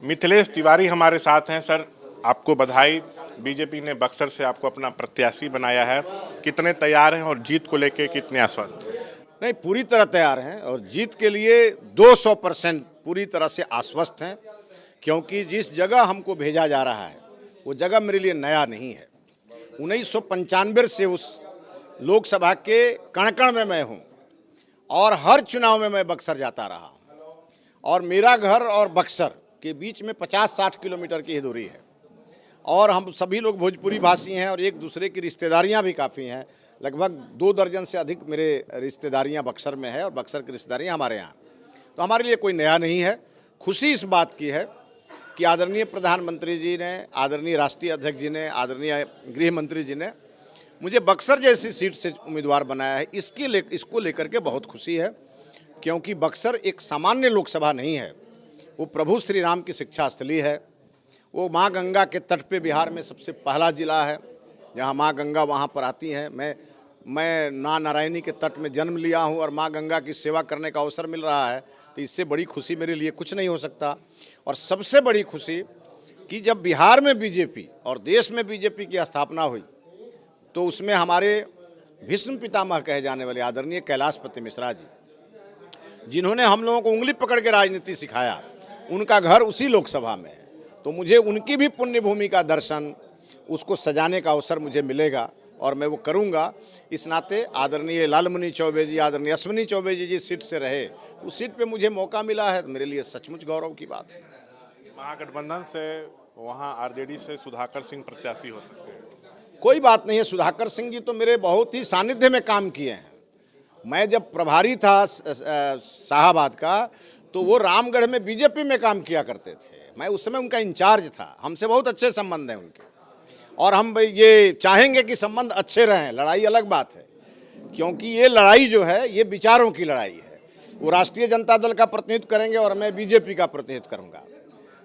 मिथिलेश तिवारी हमारे साथ हैं। सर, आपको बधाई। बीजेपी ने बक्सर से आपको अपना प्रत्याशी बनाया है, कितने तैयार हैं और जीत को लेकर कितने आश्वस्त? नहीं, पूरी तरह तैयार हैं और जीत के लिए 200% पूरी तरह से आश्वस्त हैं, क्योंकि जिस जगह हमको भेजा जा रहा है वो जगह मेरे लिए नया नहीं है। 1995 से उस लोकसभा के कण-कण में मैं हूँ और हर चुनाव में मैं बक्सर जाता रहा हूँ और मेरा घर और बक्सर के बीच में 50-60 किलोमीटर की ही दूरी है और हम सभी लोग भोजपुरी भाषी हैं और एक दूसरे की रिश्तेदारियां भी काफ़ी हैं। लगभग 2 दर्जन से अधिक मेरे रिश्तेदारियां बक्सर में है और बक्सर की रिश्तेदारियां हमारे यहाँ। तो हमारे लिए कोई नया नहीं है। खुशी इस बात की है कि आदरणीय प्रधानमंत्री जी ने, आदरणीय राष्ट्रीय अध्यक्ष जी ने, आदरणीय गृह मंत्री जी ने मुझे बक्सर जैसी सीट से उम्मीदवार बनाया है। इसको लेकर के बहुत खुशी है, क्योंकि बक्सर एक सामान्य लोकसभा नहीं है, वो प्रभु श्री राम की शिक्षा स्थली है। वो माँ गंगा के तट पे बिहार में सबसे पहला जिला है जहाँ माँ गंगा वहाँ पर आती हैं। मैं नारायणी के तट में जन्म लिया हूँ और माँ गंगा की सेवा करने का अवसर मिल रहा है, तो इससे बड़ी खुशी मेरे लिए कुछ नहीं हो सकता। और सबसे बड़ी खुशी कि जब बिहार में बीजेपी और देश में बीजेपी की स्थापना हुई तो उसमें हमारे भीष्म पितामह कहे जाने वाले आदरणीय कैलाशपति मिश्रा जी, जिन्होंने हम लोगों को उंगली पकड़ के राजनीति सिखाया, उनका घर उसी लोकसभा में है। तो मुझे उनकी भी पुण्य भूमि का दर्शन, उसको सजाने का अवसर मुझे मिलेगा और मैं वो करूंगा। इस नाते आदरणीय लालमुनि चौबे जी, आदरणीय अश्विनी चौबे जी जिस सीट से रहे उस सीट पे मुझे मौका मिला है, तो मेरे लिए सचमुच गौरव की बात है। महागठबंधन से वहाँ आरजेडी से सुधाकर सिंह प्रत्याशी हो सकते हैं? कोई बात नहीं है। सुधाकर सिंह जी तो मेरे बहुत ही सानिध्य में काम किए हैं। मैं जब प्रभारी था शाहाबाद का, तो वो रामगढ़ में बीजेपी में काम किया करते थे। मैं उस समय उनका इंचार्ज था। हमसे बहुत अच्छे संबंध हैं उनके और हम ये चाहेंगे कि संबंध अच्छे रहें। लड़ाई अलग बात है, क्योंकि ये लड़ाई जो है ये विचारों की लड़ाई है। वो राष्ट्रीय जनता दल का प्रतिनिधित्व करेंगे और मैं बीजेपी का प्रतिनिधित्व करूँगा,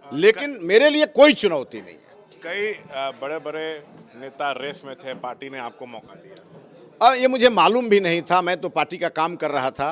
लेकिन मेरे लिए कोई चुनौती नहीं है। कई बड़े बड़े नेता रेस में थे, पार्टी ने आपको मौका दिया? ये मुझे मालूम भी नहीं था। मैं तो पार्टी का काम कर रहा था,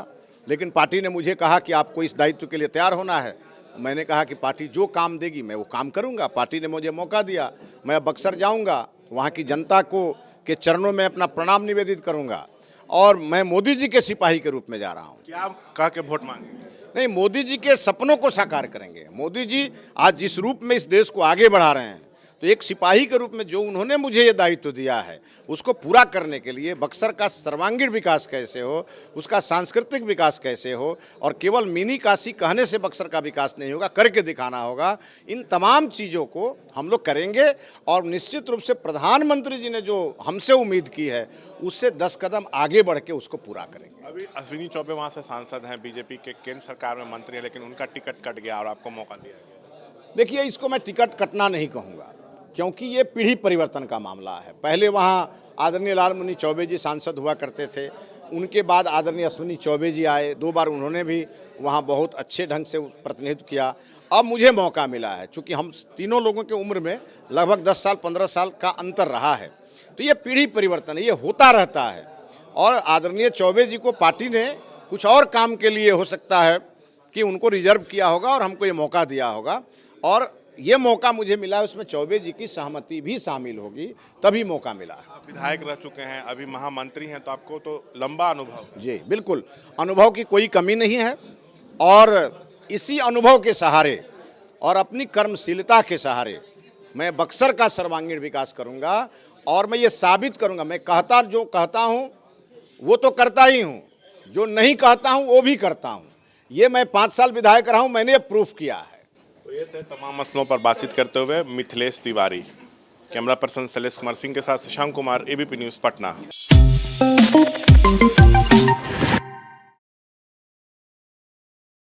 लेकिन पार्टी ने मुझे कहा कि आपको इस दायित्व के लिए तैयार होना है। मैंने कहा कि पार्टी जो काम देगी मैं वो काम करूंगा। पार्टी ने मुझे मौका दिया, मैं बक्सर जाऊंगा, वहाँ की जनता के चरणों में अपना प्रणाम निवेदित करूंगा और मैं मोदी जी के सिपाही के रूप में जा रहा हूँ। क्या कह के वोट मांगे? नहीं, मोदी जी के सपनों को साकार करेंगे। मोदी जी आज जिस रूप में इस देश को आगे बढ़ा रहे हैं, तो एक सिपाही के रूप में जो उन्होंने मुझे ये दायित्व दिया है उसको पूरा करने के लिए बक्सर का सर्वांगीण विकास कैसे हो, उसका सांस्कृतिक विकास कैसे हो, और केवल मिनी काशी कहने से बक्सर का विकास नहीं होगा, करके दिखाना होगा। इन तमाम चीज़ों को हम लोग करेंगे और निश्चित रूप से प्रधानमंत्री जी ने जो हमसे उम्मीद की है उससे 10 कदम आगे बढ़ के उसको पूरा करेंगे। अभी अश्विनी चौबे वहाँ से सांसद हैं, बीजेपी के केंद्र सरकार में मंत्री हैं, लेकिन उनका टिकट कट गया और आपको मौका दिया गया। देखिए, इसको मैं टिकट कटना नहीं कहूँगा, क्योंकि ये पीढ़ी परिवर्तन का मामला है। पहले वहाँ आदरणीय लालमुनि चौबे जी सांसद हुआ करते थे, उनके बाद आदरणीय अश्विनी चौबे जी आए, 2 बार उन्होंने भी वहाँ बहुत अच्छे ढंग से प्रतिनिधित्व किया। अब मुझे मौका मिला है, चूँकि हम तीनों लोगों के उम्र में लगभग 10 साल 15 साल का अंतर रहा है, तो ये पीढ़ी परिवर्तन है, ये होता रहता है। और आदरणीय चौबे जी को पार्टी ने कुछ और काम के लिए हो सकता है कि उनको रिजर्व किया होगा और हमको ये मौका दिया होगा, और ये मौका मुझे मिला है उसमें चौबे जी की सहमति भी शामिल होगी, तभी मौका मिला है। आप विधायक रह चुके हैं, अभी महामंत्री हैं, तो आपको तो लंबा अनुभव। जी बिल्कुल, अनुभव की कोई कमी नहीं है और इसी अनुभव के सहारे और अपनी कर्मशीलता के सहारे मैं बक्सर का सर्वांगीण विकास करूंगा और मैं ये साबित करूंगा। मैं जो कहता हूं वो तो करता ही हूं, जो नहीं कहता हूं वो भी करता हूं। ये मैं 5 साल विधायक रहा हूं, मैंने प्रूफ किया है। तो ये थे तमाम मसलों पर बातचीत करते हुए मिथिलेश तिवारी। कैमरा पर्सन शैलेश कुमार सिंह के साथ शशांक कुमार, एबीपी न्यूज़, पटना।